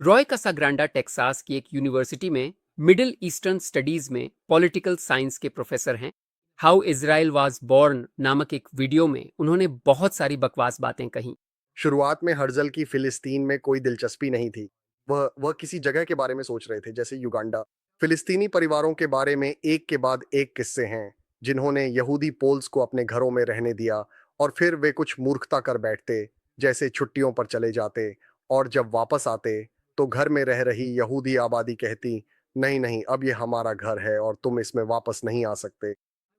Roy कासाग्रांडा Texas की एक university में मिडिल ईस्टर्न स्टडीज में पॉलिटिकल साइंस के प्रोफेसर हैं। हाउ इजराइल वाज बॉर्न नामक एक वीडियो में उन्होंने बहुत सारी बकवास बातें कही। शुरुआत में हर्जल की फिलिस्तीन में कोई दिलचस्पी नहीं थी। वह किसी जगह के बारे में सोच रहे थे, जैसे युगांडा। फिलिस्तीनी परिवारों के बारे में एक के बाद एक किस्से हैं, जिन्होंने यहूदी पोल्स को अपने घरों में रहने दिया, और फिर वे कुछ मूर्खता कर बैठते, जैसे छुट्टियों पर चले जाते, और जब वापस आते तो घर में रह रही यहूदी आबादी कहती, नहीं नहीं, अब ये हमारा घर है और तुम इसमें वापस नहीं आ सकते।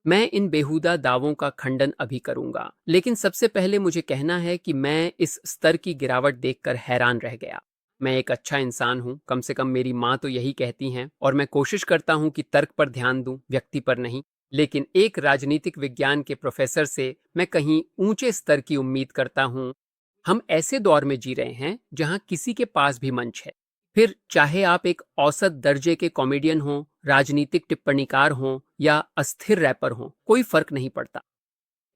मैं इन बेहुदा दावों का खंडन अभी करूंगा, लेकिन सबसे पहले मुझे कहना है कि मैं इस स्तर की गिरावट देखकर हैरान रह गया। मैं एक अच्छा इंसान हूं, कम से कम मेरी माँ तो यही कहती हैं, और मैं कोशिश करता हूं कि तर्क पर ध्यान दूं, व्यक्ति पर नहीं। लेकिन एक राजनीतिक विज्ञान के प्रोफेसर से मैं कहीं ऊंचे स्तर की उम्मीद करता हूं। हम ऐसे दौर में जी रहे हैं जहां किसी के पास भी मंच है। फिर चाहे आप एक औसत दर्जे के कॉमेडियन हों, राजनीतिक टिप्पणीकार हों या अस्थिर रैपर हों, कोई फर्क नहीं पड़ता।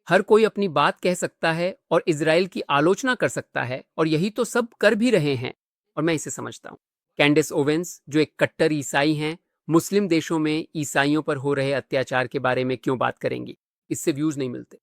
हर कोई अपनी बात कह सकता है और इजराइल की आलोचना कर सकता है, और यही तो सब कर भी रहे हैं। और मैं इसे समझता हूं। कैंडिस ओवेंस, जो एक कट्टर ईसाई हैं, मुस्लिम देशों में ईसाइयों पर हो रहे अत्याचार के बारे में क्यों बात करेंगी? इससे व्यूज नहीं मिलते।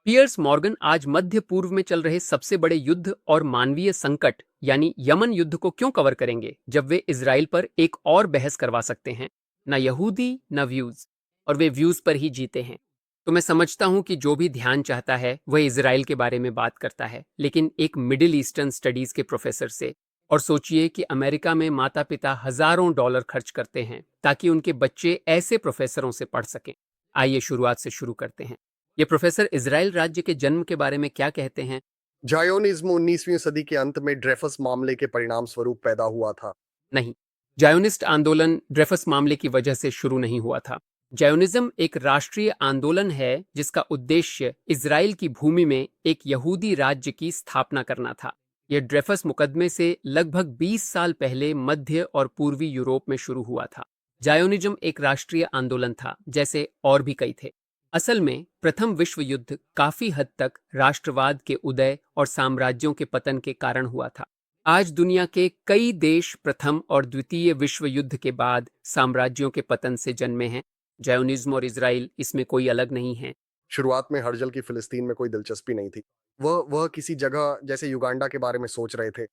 पियर्स मॉर्गन आज मध्य पूर्व में चल रहे सबसे बड़े युद्ध और मानवीय संकट यानी यमन युद्ध को क्यों कवर करेंगे, जब वे इजराइल पर एक और बहस करवा सकते हैं? ना यहूदी ना व्यूज, और वे व्यूज पर ही जीते हैं। तो मैं समझता हूं कि जो भी ध्यान चाहता है वह इजराइल के बारे में बात करता है, लेकिन एक मिडिल ईस्टर्न स्टडीज के प्रोफेसर से। और सोचिए कि अमेरिका में माता पिता हजारों डॉलर खर्च करते हैं ताकि उनके बच्चे ऐसे प्रोफेसरों से पढ़ सकें। आइए शुरुआत से शुरू करते हैं। ये प्रोफेसर इजराइल राज्य के जन्म के बारे में क्या कहते हैं? जायोनिज्म 19वीं सदी के अंत में ड्रेफस मामले के परिणाम स्वरूप पैदा हुआ था। नहीं, जायोनिस्ट आंदोलन ड्रेफस मामले की वजह से शुरू नहीं हुआ था। जायोनिज्म एक राष्ट्रीय आंदोलन है जिसका उद्देश्य इजराइल की भूमि में एक यहूदी राज्य की स्थापना करना था। यह ड्रेफस मुकदमे से लगभग 20 साल पहले मध्य और पूर्वी यूरोप में शुरू हुआ था। जायोनिज्म एक राष्ट्रीय आंदोलन था, जैसे और भी कई थे। असल में प्रथम विश्व युद्ध काफी हद तक राष्ट्रवाद के उदय और साम्राज्यों के पतन के कारण हुआ था। आज दुनिया के कई देश प्रथम और द्वितीय विश्व युद्ध के बाद साम्राज्यों के पतन से जन्मे हैं। जायोनिज्म और इजराइल इसमें कोई अलग नहीं है। शुरुआत में हर्जल की फिलिस्तीन में कोई दिलचस्पी नहीं थी। वह किसी जगह जैसे युगांडा के बारे में सोच रहे थे।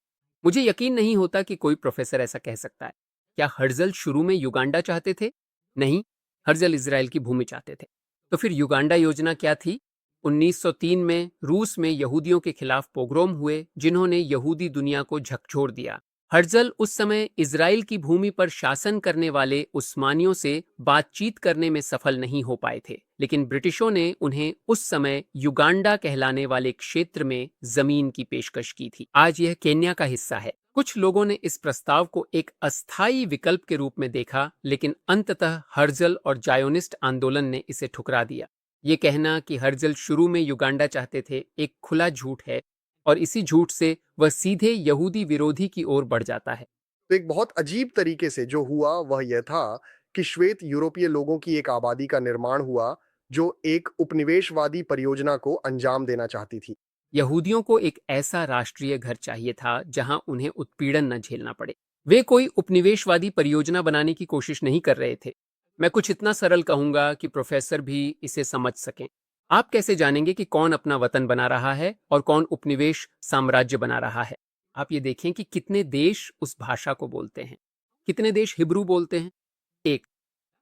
मुझे यकीन नहीं होता कि कोई प्रोफेसर ऐसा कह सकता है। क्या हर्जल शुरू में युगांडा चाहते थे? नहीं, हर्जल इजराइल की भूमि चाहते थे। तो फिर युगांडा योजना क्या थी? 1903 में रूस में यहूदियों के खिलाफ पोग्रोम हुए, जिन्होंने यहूदी दुनिया को झकझोर दिया। हर्जल उस समय इजराइल की भूमि पर शासन करने वाले उस्मानियों से बातचीत करने में सफल नहीं हो पाए थे, लेकिन ब्रिटिशों ने उन्हें उस समय युगांडा कहलाने वाले क्षेत्र में जमीन की पेशकश की थी। आज यह केन्या का हिस्सा है। कुछ लोगों ने इस प्रस्ताव को एक अस्थायी विकल्प के रूप में देखा, लेकिन अंततः हर्जल और जायोनिस्ट आंदोलन ने इसे ठुकरा दिया। ये कहना कि हर्जल शुरू में युगांडा चाहते थे एक खुला झूठ है, और इसी झूठ से वह सीधे यहूदी विरोधी की ओर बढ़ जाता है। तो एक बहुत अजीब तरीके से जो हुआ वह यह था कि श्वेत यूरोपीय लोगों की एक आबादी का निर्माण हुआ, जो एक उपनिवेशवादी परियोजना को अंजाम देना चाहती थी। यहूदियों को एक ऐसा राष्ट्रीय घर चाहिए था जहां उन्हें उत्पीड़न न झेलना पड़े। वे कोई उपनिवेशवादी परियोजना बनाने की कोशिश नहीं कर रहे थे। मैं कुछ इतना सरल कहूंगा कि प्रोफेसर भी इसे समझ सकें। आप कैसे जानेंगे कि कौन अपना वतन बना रहा है और कौन उपनिवेश साम्राज्य बना रहा है? आप ये देखें कि कितने देश उस भाषा को बोलते हैं। कितने देश हिब्रू बोलते हैं? एक।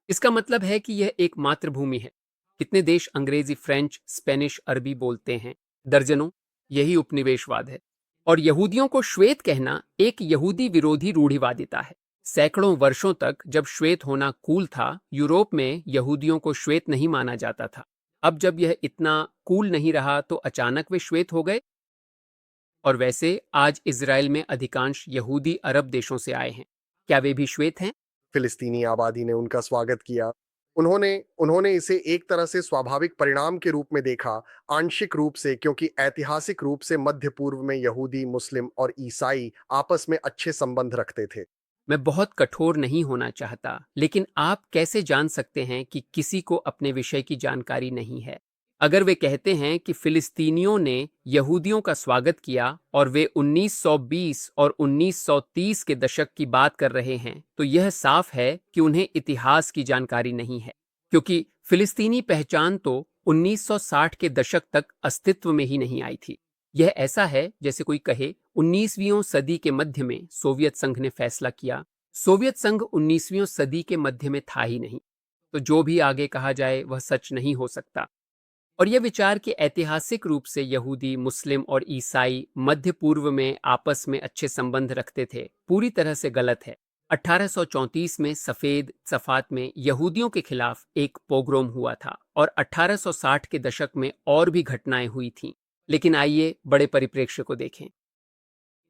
इसका मतलब है कि यह एक मातृभूमि है। कितने देश अंग्रेजी, फ्रेंच, स्पेनिश, अरबी बोलते हैं? दर्जनों। यही उपनिवेशवाद है। और यहूदियों को श्वेत कहना एक यहूदी विरोधी रूढ़िवादिता है। सैकड़ों वर्षों तक जब श्वेत होना कूल था, यूरोप में यहूदियों को श्वेत नहीं माना जाता था। अब जब यह इतना कूल नहीं रहा तो अचानक वे श्वेत हो गए। और वैसे आज इजराइल में अधिकांश यहूदी अरब देशों से आए हैं। क्या वे भी श्वेत हैं? फिलिस्तीनी आबादी ने उनका स्वागत किया। उन्होंने उन्होंने इसे एक तरह से स्वाभाविक परिणाम के रूप में देखा, आंशिक रूप से क्योंकि ऐतिहासिक रूप से मध्य पूर्व में यहूदी, मुस्लिम और ईसाई आपस में अच्छे संबंध रखते थे। मैं बहुत कठोर नहीं होना चाहता, लेकिन आप कैसे जान सकते हैं कि किसी को अपने विषय की जानकारी नहीं है? अगर वे कहते हैं कि फिलिस्तीनियों ने यहूदियों का स्वागत किया और वे 1920 और 1930 के दशक की बात कर रहे हैं, तो यह साफ है कि उन्हें इतिहास की जानकारी नहीं है, क्योंकि फिलिस्तीनी पहचान तो 1960 के दशक तक अस्तित्व में ही नहीं आई थी। यह ऐसा है जैसे कोई कहे 19वीं सदी के मध्य में सोवियत संघ ने फैसला किया। सोवियत संघ 19वीं सदी के मध्य में था ही नहीं, तो जो भी आगे कहा जाए वह सच नहीं हो सकता। और यह विचार कि ऐतिहासिक रूप से यहूदी, मुस्लिम और ईसाई मध्य पूर्व में आपस में अच्छे संबंध रखते थे, पूरी तरह से गलत है। 1834 में सफेद सफात में यहूदियों के खिलाफ एक पोग्रोम हुआ था और 1860 के दशक में और भी घटनाएं हुई थीं। लेकिन आइए बड़े परिप्रेक्ष्य को देखें।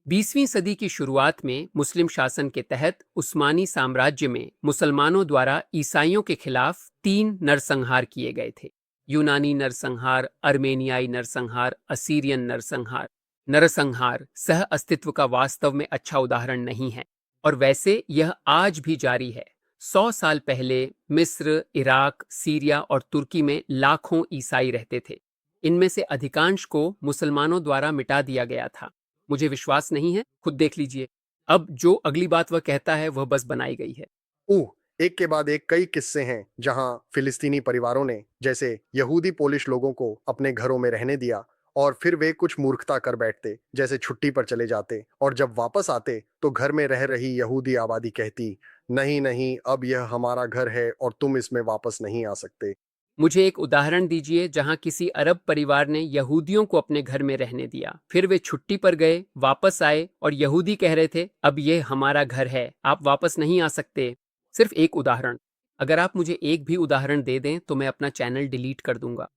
20वीं सदी की शुरुआत में मुस्लिम शासन के तहत उस्मानी साम्राज्य में मुसलमानों द्वारा ईसाइयों के खिलाफ 3 नरसंहार किए गए थे। यूनानी नरसंहार, अर्मेनियाई नरसंहार, असीरियन नरसंहार। नरसंहार सह अस्तित्व का वास्तव में अच्छा उदाहरण नहीं है, और वैसे यह आज भी जारी है। 100 साल पहले मिस्र, इराक, सीरिया और तुर्की में लाखों ईसाई रहते थे। इनमें से अधिकांश को मुसलमानों द्वारा मिटा दिया गया था। मुझे विश्वास नहीं है, खुद देख लीजिए। अब जो अगली बात वह कहता है वह बस बनाई गई है। एक के बाद एक कई किस्से हैं जहां फिलिस्तीनी परिवारों ने जैसे यहूदी पोलिश लोगों को अपने घरों में रहने दिया और फिर वे कुछ मूर्खता कर बैठते, जैसे छुट्टी पर चले जाते और जब वापस आते तो घर में रह रही यहूदी आबादी कहती, नहीं नहीं, अब यह हमारा घर है और तुम इसमें वापस नहीं आ सकते। मुझे एक उदाहरण दीजिए जहां किसी अरब परिवार ने यहूदियों को अपने घर में रहने दिया, फिर वे छुट्टी पर गए, वापस आए और यहूदी कह रहे थे अब ये हमारा घर है, आप वापस नहीं आ सकते। सिर्फ एक उदाहरण। अगर आप मुझे एक भी उदाहरण दे दें तो मैं अपना चैनल डिलीट कर दूंगा।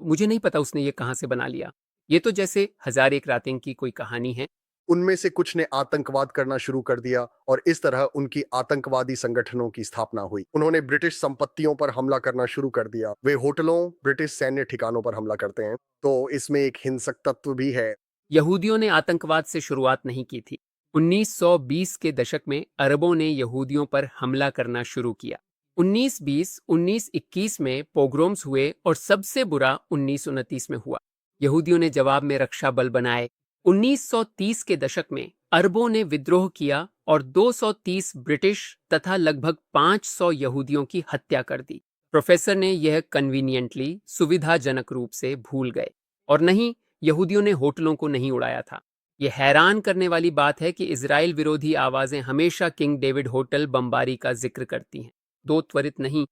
मुझे नहीं पता उसने ये कहाँ से बना लिया। ये तो जैसे हजार एक रातें की कोई कहानी है। उनमें से कुछ ने आतंकवाद करना शुरू कर दिया और इस तरह उनकी आतंकवादी संगठनों की स्थापना हुई। उन्होंने ब्रिटिश संपत्तियों पर हमला करना शुरू कर दिया। वे होटलों, ब्रिटिश सैन्य ठिकानों पर हमला करते हैं। तो इसमें एक हिंसक तत्व भी है। यहूदियों ने आतंकवाद से शुरुआत नहीं की थी। 1920 के दशक में अरबों ने यहूदियों पर हमला करना शुरू किया। 1920, 1921 में पोग्रोम्स हुए और सबसे बुरा 1929 में हुआ। यहूदियों ने जवाब में रक्षा बल बनाए। 1930 के दशक में अरबों ने विद्रोह किया और 230 ब्रिटिश तथा लगभग 500 यहूदियों की हत्या कर दी। प्रोफेसर ने यह कन्वीनियंटली, सुविधाजनक रूप से भूल गए। और नहीं, यहूदियों ने होटलों को नहीं उड़ाया था। यह हैरान करने वाली बात है कि इजराइल विरोधी आवाजें हमेशा किंग डेविड होटल बमबारी का जिक्र करती हैं। 2 त्वरित नहीं,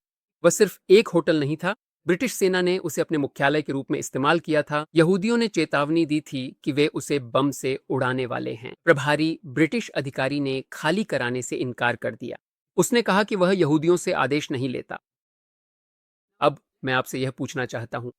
वह सिर्फ एक होटल नहीं था। ब्रिटिश सेना ने उसे अपने मुख्यालय के रूप में इस्तेमाल किया था। यहूदियों ने चेतावनी दी थी कि वे उसे बम से उड़ाने वाले हैं। प्रभारी ब्रिटिश अधिकारी ने खाली कराने से इनकार कर दिया। उसने कहा कि वह यहूदियों से आदेश नहीं लेता। अब मैं आपसे यह पूछना चाहता हूं,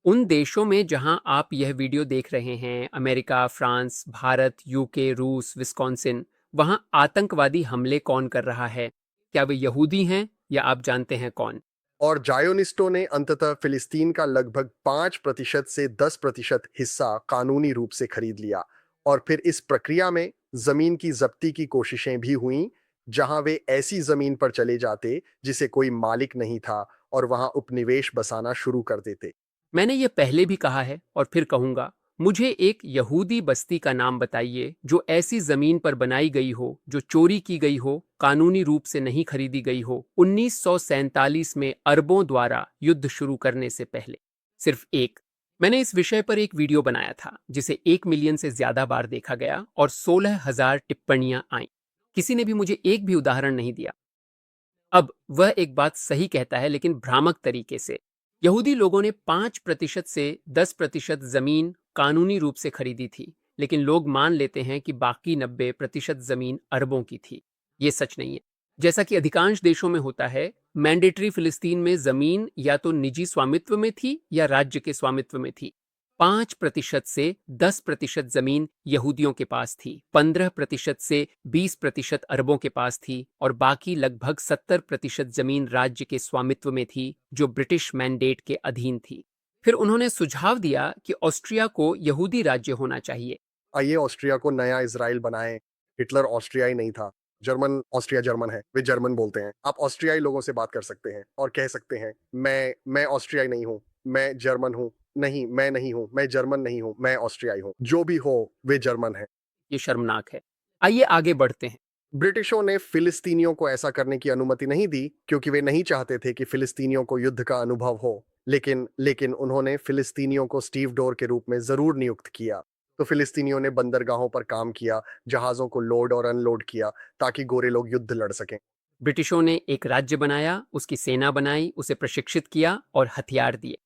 उन देशों में जहां आप यह वीडियो देख रहे हैं, अमेरिका, फ्रांस, भारत, यूके, रूस, विस्कॉन्सिन, वहां आतंकवादी हमले कौन कर रहा है? क्या वे यहूदी हैं या आप जानते हैं कौन? और जायोनिस्टों ने अंततः फिलिस्तीन का लगभग 5% से 10% हिस्सा कानूनी रूप से खरीद लिया और फिर इस प्रक्रिया में जमीन की जब्ती की कोशिशें भी हुईं, जहां वे ऐसी जमीन पर चले जाते जिसे कोई मालिक नहीं था और वहां उपनिवेश बसाना शुरू कर देते। मैंने यह पहले भी कहा है और फिर कहूंगा, मुझे एक यहूदी बस्ती का नाम बताइए जो ऐसी जमीन पर बनाई गई हो, जो चोरी की गई हो, कानूनी रूप से नहीं खरीदी गई हो, 1947 में अरबों द्वारा युद्ध शुरू करने से पहले। सिर्फ एक। मैंने इस विषय पर एक वीडियो बनाया था जिसे 1 मिलियन से ज्यादा बार देखा गया और 16,000 टिप्पणियां आईं। किसी ने भी मुझे एक भी उदाहरण नहीं दिया। अब वह एक बात सही कहता है, लेकिन भ्रामक तरीके से। यहूदी लोगों ने 5% से 10% जमीन कानूनी रूप से खरीदी थी, लेकिन लोग मान लेते हैं कि बाकी 90% जमीन अरबों की थी। ये सच नहीं है। जैसा कि अधिकांश देशों में होता है, मैंडेटरी फिलिस्तीन में जमीन या तो निजी स्वामित्व में थी या राज्य के स्वामित्व में थी। 5% से 10% जमीन यहूदियों के पास थी, 15% से 20% अरबों के पास थी और बाकी लगभग 70% जमीन राज्य के स्वामित्व में थी जो ब्रिटिश मैंडेट के अधीन थी। फिर उन्होंने सुझाव दिया कि ऑस्ट्रिया को यहूदी राज्य होना चाहिए। आइए ऑस्ट्रिया को नया इसराइल बनाएं। हिटलर ऑस्ट्रियाई नहीं था। जर्मन ऑस्ट्रिया जर्मन है, वे जर्मन बोलते हैं। आप ऑस्ट्रियाई लोगों से बात कर सकते हैं और कह सकते हैं, मैं ऑस्ट्रियाई नहीं हूँ, मैं जर्मन हूँ। नहीं, मैं नहीं हूँ। मैं जर्मन नहीं हूँ। मैं ऑस्ट्रियाई हूँ। जो भी हो, वे जर्मन हैं। ये शर्मनाक है। आइए आगे बढ़ते हैं। ब्रिटिशों ने फिलिस्तीनियों को ऐसा करने की अनुमति नहीं दी क्योंकि वे नहीं चाहते थे कि फिलिस्तीनियों को युद्ध का अनुभव हो। लेकिन उन्होंने फिलिस्तीनियों को स्टीव डोर के रूप में जरूर नियुक्त किया। तो फिलिस्तीनियों ने बंदरगाहों पर काम किया, जहाजों को लोड और अनलोड किया ताकि गोरे लोग युद्ध लड़ सकें। ब्रिटिशों ने एक राज्य बनाया, उसकी सेना बनाई, उसे प्रशिक्षित किया और हथियार दिए।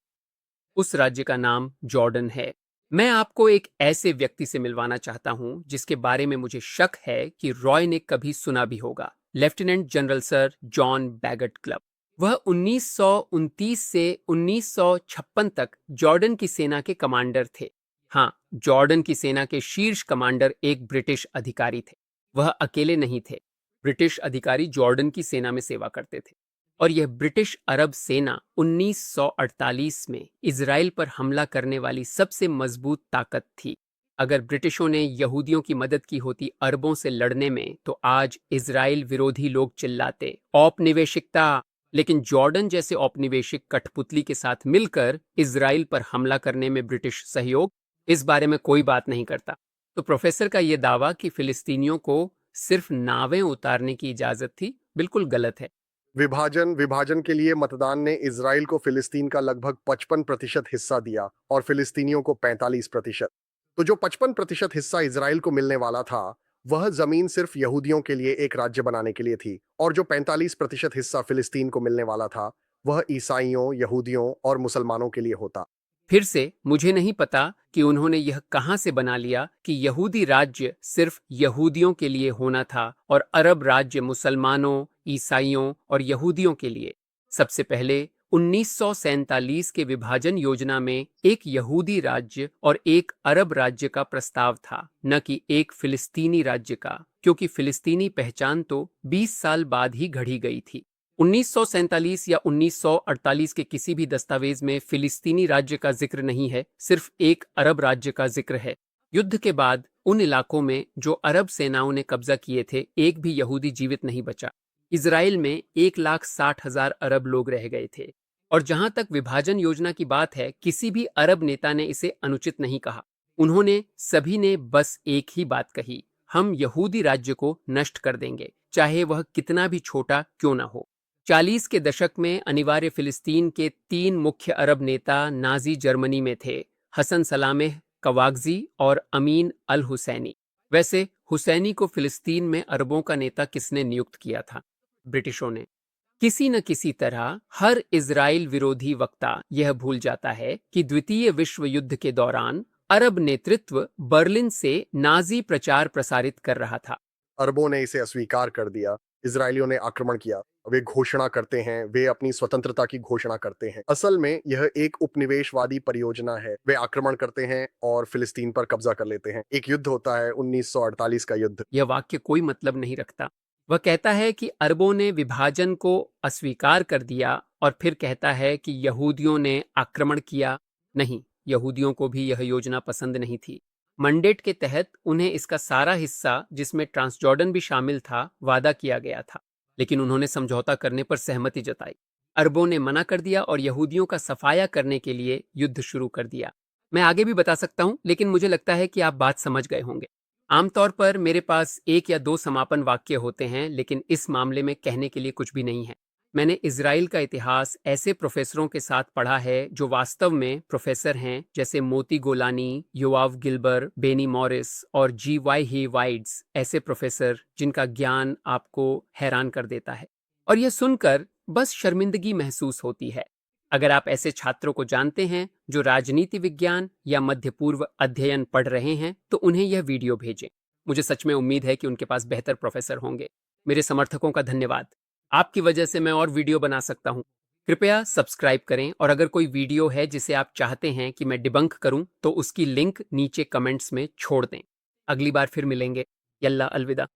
उस राज्य का नाम जॉर्डन है। मैं आपको एक ऐसे व्यक्ति से मिलवाना चाहता हूं जिसके बारे में मुझे शक है कि रॉय ने कभी सुना भी होगा। Lieutenant general sir John Bagot club. वह 1929 से 1956 तक जॉर्डन की सेना के कमांडर थे। हाँ, जॉर्डन की सेना के शीर्ष कमांडर एक ब्रिटिश अधिकारी थे। वह अकेले नहीं थे। ब्रिटिश अधिकारी जॉर्डन की सेना में सेवा करते थे और यह ब्रिटिश अरब सेना 1948 में इजराइल पर हमला करने वाली सबसे मजबूत ताकत थी। अगर ब्रिटिशों ने यहूदियों की मदद की होती अरबों से लड़ने में, तो आज इजराइल विरोधी लोग चिल्लाते औपनिवेशिकता। लेकिन जॉर्डन जैसे औपनिवेशिक कठपुतली के साथ मिलकर इजराइल पर हमला करने में ब्रिटिश सहयोग, इस बारे में कोई बात नहीं करता। तो प्रोफेसर का यह दावा कि फिलिस्तीनियों को सिर्फ नावें उतारने की इजाजत थी, बिल्कुल गलत है। विभाजन विभाजन के लिए मतदान ने इजराइल को फिलिस्तीन का लगभग 55% हिस्सा दिया और फिलिस्तीनियों को 45%। तो जो 55% हिस्सा इजराइल को मिलने वाला था, वह जमीन सिर्फ यहूदियों के लिए एक राज्य बनाने के लिए थी, और जो 45% हिस्सा फिलिस्तीन को मिलने वाला था, वह ईसाइयों, यहूदियों और मुसलमानों के लिए होता। फिर से मुझे नहीं पता कि उन्होंने यह कहां से बना लिया कि यहूदी राज्य सिर्फ यहूदियों के लिए होना था और अरब राज्य मुसलमानों, ईसाइयों और यहूदियों के लिए। सबसे पहले 1947 के विभाजन योजना में एक यहूदी राज्य और एक अरब राज्य का प्रस्ताव था, न कि एक फिलिस्तीनी राज्य का, क्योंकि फिलिस्तीनी पहचान तो 20 साल बाद ही घड़ी गई थी। 1947 या 1948 के किसी भी दस्तावेज में फिलिस्तीनी राज्य का जिक्र नहीं है, सिर्फ एक अरब राज्य का जिक्र है। युद्ध के बाद उन इलाकों में जो अरब सेनाओं ने कब्जा किए थे, एक भी यहूदी जीवित नहीं बचा। इजराइल में 1,60,000 अरब लोग रह गए थे। और जहां तक विभाजन योजना की बात है, किसी भी अरब नेता ने इसे अनुचित नहीं कहा। उन्होंने सभी ने बस एक ही बात कही, हम यहूदी राज्य को नष्ट कर देंगे, चाहे वह कितना भी छोटा क्यों ना हो। 40 के दशक में अनिवार्य फिलिस्तीन के 3 मुख्य अरब नेता नाजी जर्मनी में थे, हसन सलामेह कवागजी और अमीन अल हुसैनी। वैसे हुसैनी को फिलिस्तीन में अरबों का नेता किसने नियुक्त किया था? ब्रिटिशों ने। किसी न किसी तरह हर इजराइल विरोधी वक्ता यह भूल जाता है कि द्वितीय विश्व युद्ध के दौरान अरब नेतृत्व बर्लिन से नाजी प्रचार प्रसारित कर रहा था। अरबों ने इसे अस्वीकार कर दिया। इजरायलियों ने आक्रमण किया। वे घोषणा करते हैं, वे अपनी स्वतंत्रता की घोषणा करते हैं। असल में यह एक उपनिवेशवादी परियोजना है। वे आक्रमण करते हैं और फिलिस्तीन पर कब्जा कर लेते हैं। एक युद्ध होता है, 1948 का युद्ध। यह वाक्य कोई मतलब नहीं रखता। वह कहता है कि अरबों ने विभाजन को अस्वीकार कर दिया और फिर कहता है कि यहूदियों ने आक्रमण किया। नहीं, यहूदियों को भी यह योजना पसंद नहीं थी। मंडेट के तहत उन्हें इसका सारा हिस्सा, जिसमें ट्रांसजॉर्डन भी शामिल था, वादा किया गया था, लेकिन उन्होंने समझौता करने पर सहमति जताई। अरबों ने मना कर दिया और यहूदियों का सफाया करने के लिए युद्ध शुरू कर दिया। मैं आगे भी बता सकता हूं, लेकिन मुझे लगता है कि आप बात समझ गए होंगे। आमतौर पर मेरे पास एक या दो समापन वाक्य होते हैं, लेकिन इस मामले में कहने के लिए कुछ भी नहीं है। मैंने इजराइल का इतिहास ऐसे प्रोफेसरों के साथ पढ़ा है जो वास्तव में प्रोफेसर हैं, जैसे मोती गोलानी, योआव गिल्बर, बेनी मॉरिस और GY ही वाइड्स। ऐसे प्रोफेसर जिनका ज्ञान आपको हैरान कर देता है और यह सुनकर बस शर्मिंदगी महसूस होती है। अगर आप ऐसे छात्रों को जानते हैं जो राजनीति विज्ञान या मध्य पूर्व अध्ययन पढ़ रहे हैं, तो उन्हें यह वीडियो भेजें। मुझे सच में उम्मीद है कि उनके पास बेहतर प्रोफेसर होंगे। मेरे समर्थकों का धन्यवाद। आपकी वजह से मैं और वीडियो बना सकता हूं। कृपया सब्सक्राइब करें और अगर कोई वीडियो है जिसे आप चाहते हैं कि मैं डिबंक करूं, तो उसकी लिंक नीचे कमेंट्स में छोड़ दें। अगली बार फिर मिलेंगे। यल्ला अलविदा।